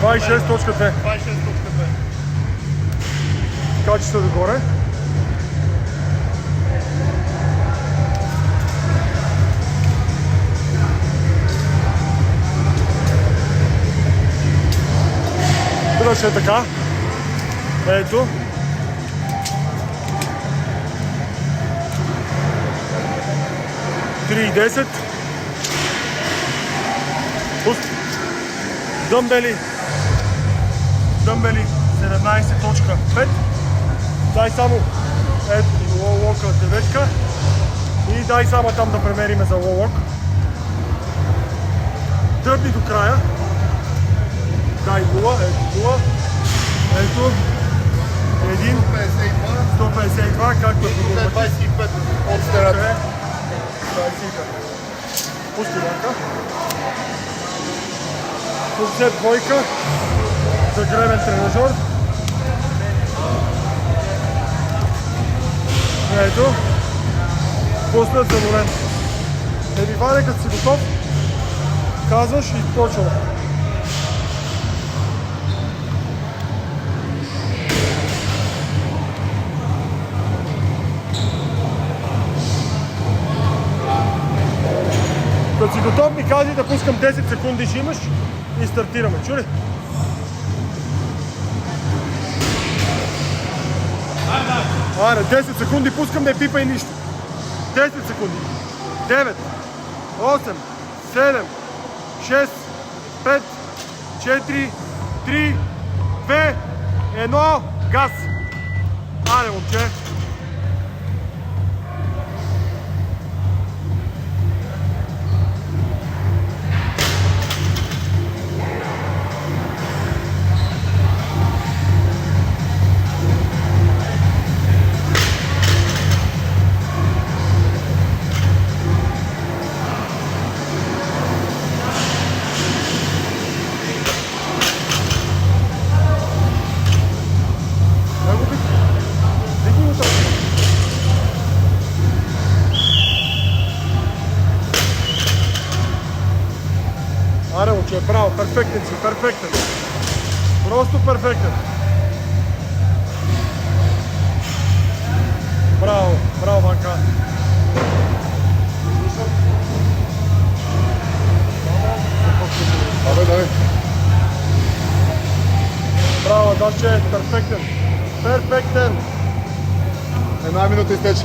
26.2. Качи се догоре. Дръж е така. Ето. Три и 10. Пусти. Дъмбели 17.5. Дай само ето лоу-лока 9 и дай само там да премериме за лоу-лок. Дърни до края. Дай 0, ето 0. Ето 152, както е по 25 от стената. 25. Пусти върка. Концепт двойка за гребен тренажер. Ето. Пуснат задоволен. Не ви ваде, като си готов, казваш и почваме. Като си готов ми кази да пускам 10 секунди ще имаш и стартираме. Чули? Аре, 10 секунди пускам, не пипай нищо. 10 секунди. 9, 8, 7, 6, 5, 4, 3, 2, 1, газ. Аре, момче. Аре, момче, браво, перфектен си, перфектен. Просто перфектен. Браво, браво, Ванка. Давай. Браво, Дашче, перфектен. Перфектен. Една минута изтече.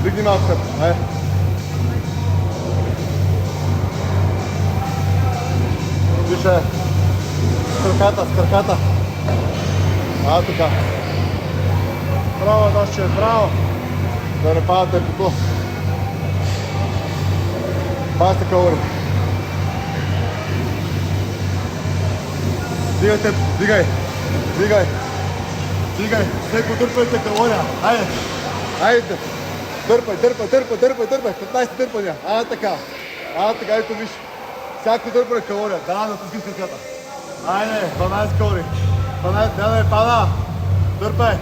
Дигни малко теб. Ай. Више. С краката. А, така. Браво, Дашче, браво. Да не пада темпото. Паста калори. Дигай темп, дигай. След потърпайте калория. Айде. Дърпай. 15 дърпания. Така, ето виж. Всяко дърпане калория. Да, натискай краката. Айде, 12 калории. 12, не пада. Дърпай.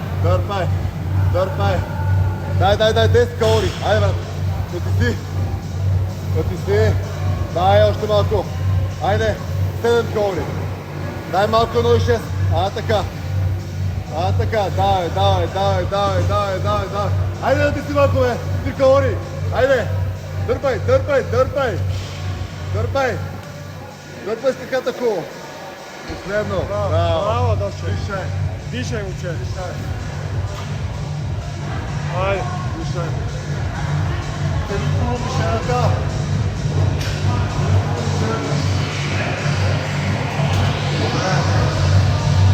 Дай, 10 калории. Айде, брат. Натисни. Дай още малко. Айде, 7 калории. Дай малко 0,6. Така. Давай. Айде, натисни малко, бе. 3 калории. Айде. Дърпай. Дърпай с краката хубаво. Последно. Браво, Дашче. Дишай, момче. Айде. Дишай. Тели хубаво дишаната.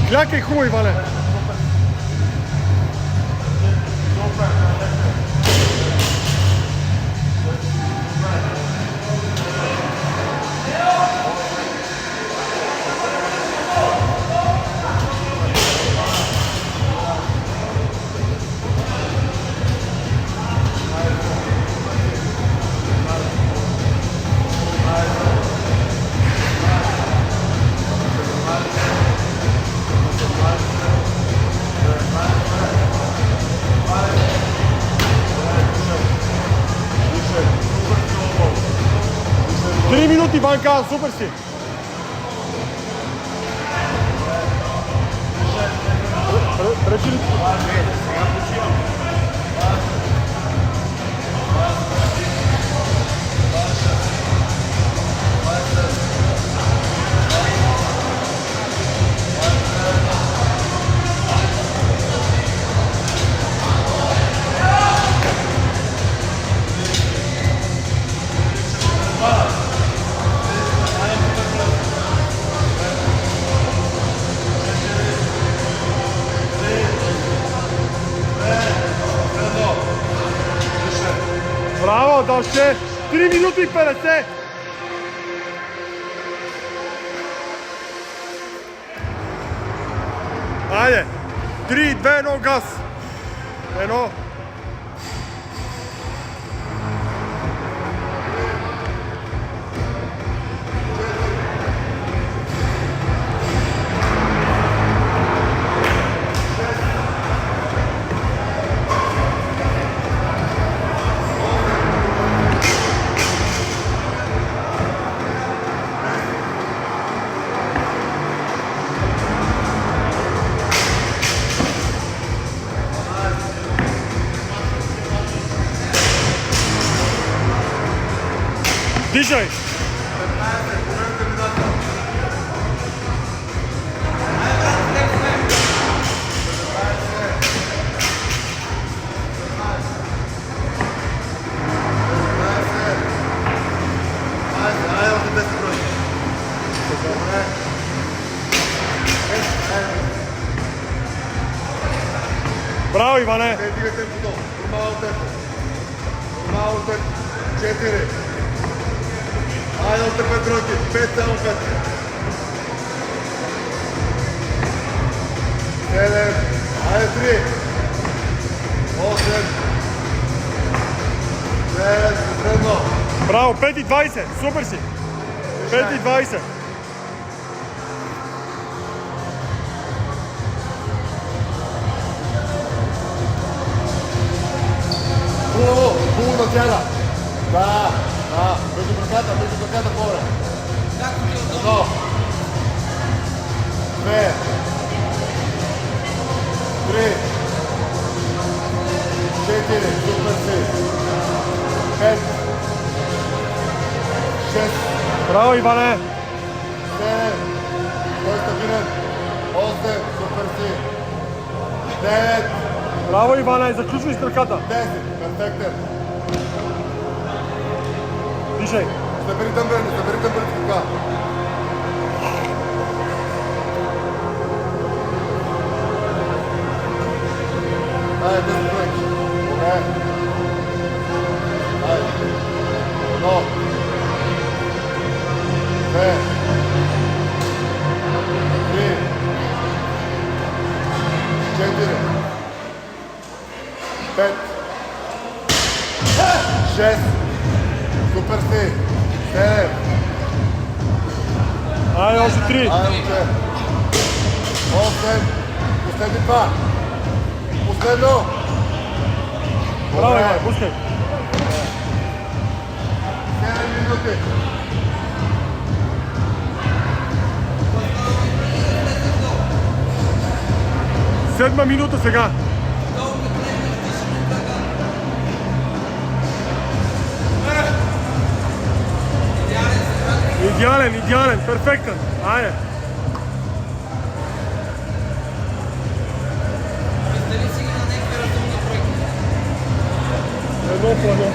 Клякай хубаво, Иване. Ванка, супер си! Пречи ли? Сега почивам. Браво, да още 3 минути и 50. Айде, 3, 2, 1, газ. Едно. Дишай! Браво, Иване! Дигай темпото. Нормално темпо. Нормално темпо. 4. Айде още 5 бройки. 5, само 5. 7. Айде 3. 8. 9. Средно. Браво, 5 и 20! Супер си! 5 и 20! Хубаво. Хубаво натяга. Да. Да. Между краката по-добре. Едно. 2. 3. 4. Супер си. 5. 6. Браво, Иване! 7. Той стабилен. 8. Супер си. 9. Браво, Иване! Заключвай с краката! 10. Перфектен. Дишай! Събери дъмбелни така. Дай, 10 бройки. Добре. Дай. 1. 2. 3. 4. 5. 6. Супер си. 7. Айде, още 3! Айде, момче. 8. Последни 2. Последно. Браво, Добре. Иване! Пускай! 7 минути. Седма минута сега! Идеален, перфектен! Айде! Едно по едно.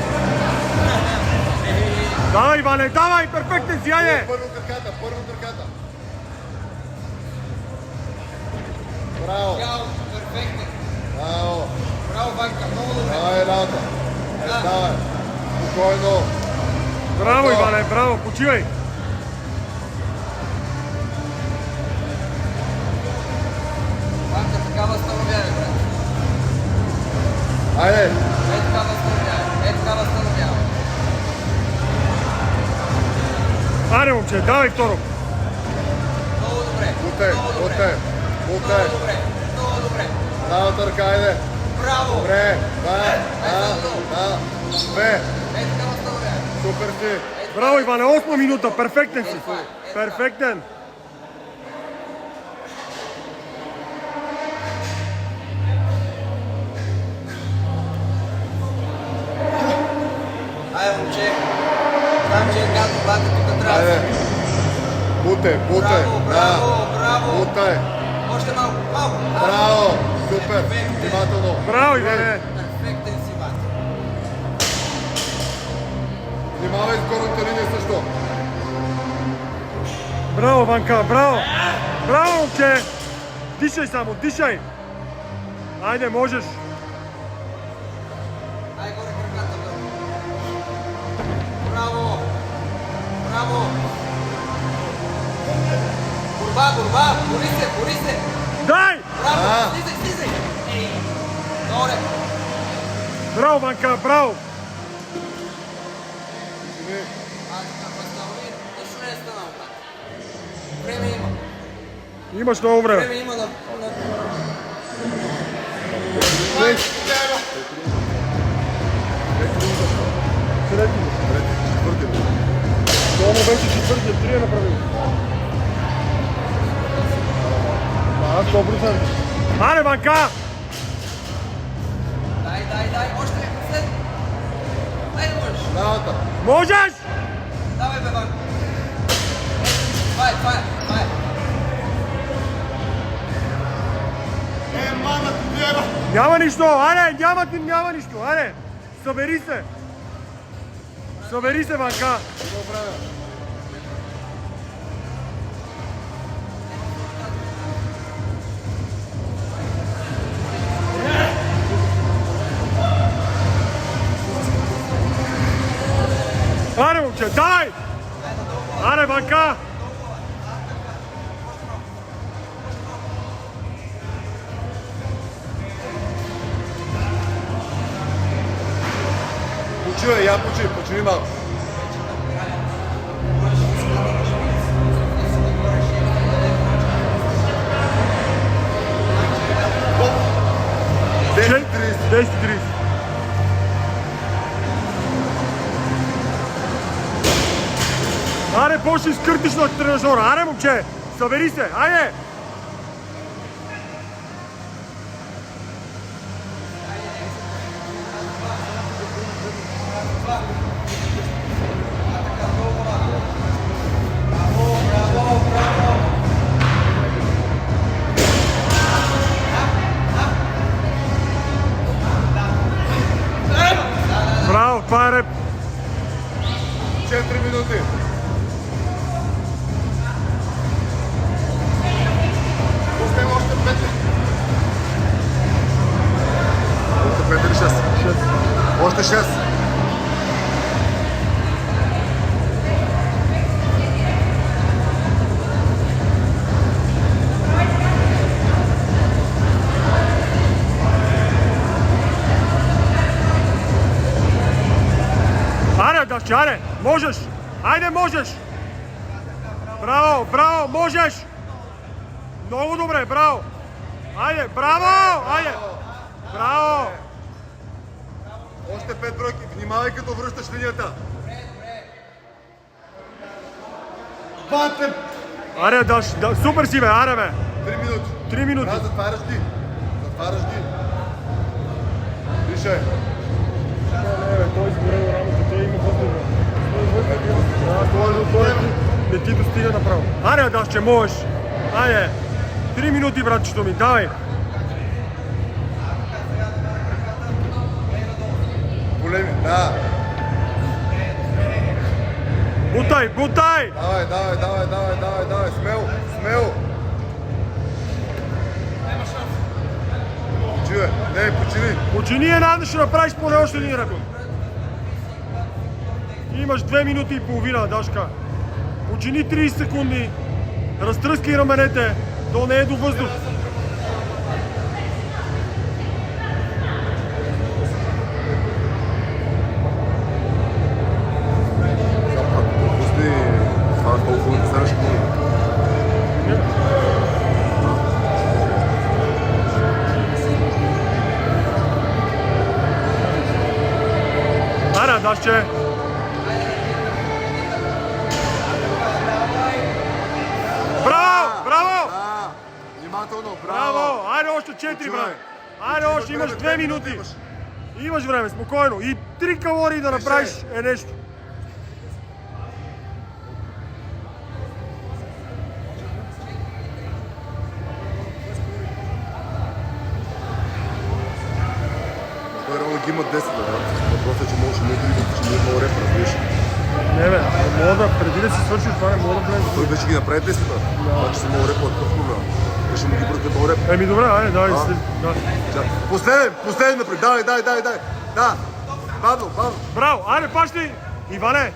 Давай, Иване, давай! Перфектен си, айде! Първо краката. Браво. Перфектно. Браво. Браво, Ванка, много добре. Давай, Ранта. Давай. Спокойно. Браво, Иване, браво! Почивай! Ванка, така възстановявай, брат. Айде. Така възстановявай. Айде, момче, давай второ! Много добре. Бутай. Много добре. Лявата ръка, айде. Браво. Добре. Да. Две. Така възстановявай. Супер си. Браво, Иване, 8 минута, перфектен си! Перфектен! Дай, момче. Знам, че е гадно, бате, тук трябва да Айде. се... Бутай, бутай. Браво, браво, браво. Бутай. Още малко, малко. Браво. Супер. Внимателно. Браво, Иване! Перфектен си, бате. Внимавай с горната линия също. Браво, Ванка, браво! Браво, момче! Дишай само, дишай! Айде, можеш! Ай, горе краката, бе. Браво! Браво! Борба, борба! Бори се, бори се! Дай! Браво! Слизай, слизай! Ей! Добре! Браво, Ванка, браво! Ако станови, нищо не е станало, бате. Време има. Имаш много време. Време има на... Четвърти. Това му беше четвъртия, 3 е направил. Да, 100%. Аре, Ванка! Дай, още след. Дай да можеш. Давата. Можеш! Давай, бе, Ванко. Това е. Мама, ти гледа. Няма нищо, аре, няма нищо, аре! Събери се! Събери се, Ванка! Има време. Аре, момче, дай! Аре, Ванка! Почивай, я почиви малко. Че- 10-30. Аре, почни скъртиш на тренажора. Аре, момче, събери се, айде! Браво, това е реп. 4 минути. Пускай още 5. Още 5 или 6? 6. Още 6. Аре, Дашче, аре, можеш! Айде, можеш! Браво, браво, можеш! Много добре, браво! Айде, браво! Айде! Браво! Още 5 бройки. Внимавай като връщаш линията. Бате! Аре, Даш, да, супер си, бе, аре, бе! 3 минути. 3 минути. Брат, затваряш ги. Затваряш ги. Дишай. Не, бе, той изгорел работа, той има въздуха. Той не ти достига направо. Аре, Дашче, можеш! Айде! 3 минути, братчето ми, давай! Големи. Да. Бутай, бутай! Давай. Смело. Почивай. Не, почини. Почини една, ще направиш поне още един реп. Имаш 2 минути и половина, Дашка. Почини 30 секунди. Разтръскай раменете. То не е до въздух. Пусти това колко да следваш коли. Аре, Дашче. Браво! Браво! Да. Внимателно. Браво! Айде още 4, брат. Айде още, имаш 2 минути. Имаш време, спокойно. И 3 калории да направиш е нещо. Той реално ги има 10, брат. Въпросът е, че можеш не да че не е много реп, разбираш. Не бе, не мога да, преди да си свърши това, не мога да влезе. Той вече ги направи 10, брат. Това, че си много реп, е такъв проблем. Ще му ги бръсне много реп. Еми добре, айде, давай. Да. Последен напред, давай. Да, бавно. Браво, айде, фащай. Иване,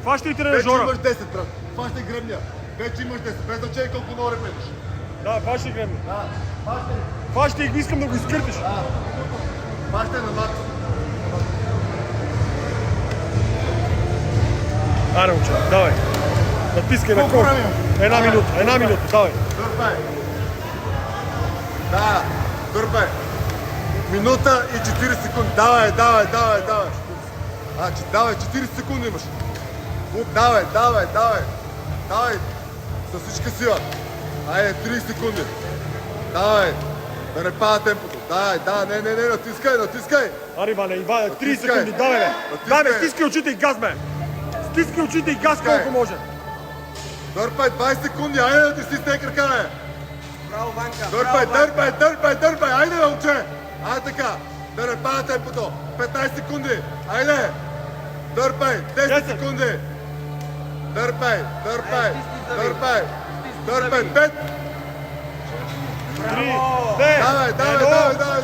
фащай Вече тренажора. имаш 10, брат. Фащай гребня. Вече имаш 10, без значение колко много реп имаш. Да, фащай гребни. Да, фащай. Фащай, искам да го изкъртиш. Фащай на мат. Айде, момче, давай. Натискай на колко. Една минута, давай. Дърпай. Да, дърпай. Минута и 40 секунди. Давай. Давай, 40 секунди имаш. Давай. Давай. С всичка сила. Айде, 30 секунди. Давай. Да не пада темпото. Не, натискай. Аре, Иване, 30 Натискай. секунди, давай, бе. Натискай. Дай, бе, стискай очите и газ, бе. Стискай очите и газ колко може. Дърпай, 20 секунди. Айде да ти стисне кракане. Браво, Ванка! Дърпай. Айде, момче. Айде така. Да не пада темпото. 15 секунди. Айде. Дърпай. 10 секунди. Дърпай. 5. 3, 2, Давай.